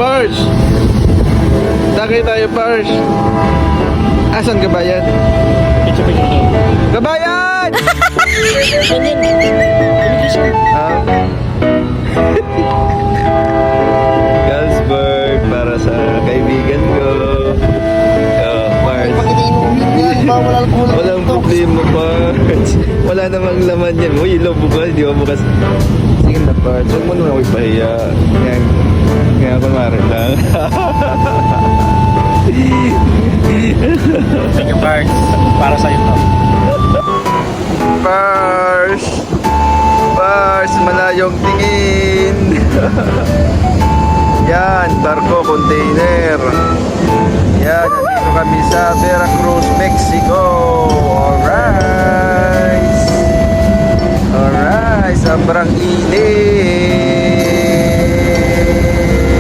Pars! Takay tayo, Pars! Asan kabayan? Kabayan! Ah. Galsberg para sa kaibigan ko. Oh, Pars. Walang problema, Pars. Wala namang laman yan. Uy, ilaw bukas. Di ba bukas? Sige na, Pars. Huwag mo naman ako ipahiya. Kaya kunwari lang. Sige, Parks. Para sa'yo to. Pars! Pars! Malayong tingin! Yan, barko, container. Yan, nandito kami sa Veracruz, Mexico. Alright! Alright, sobrang init.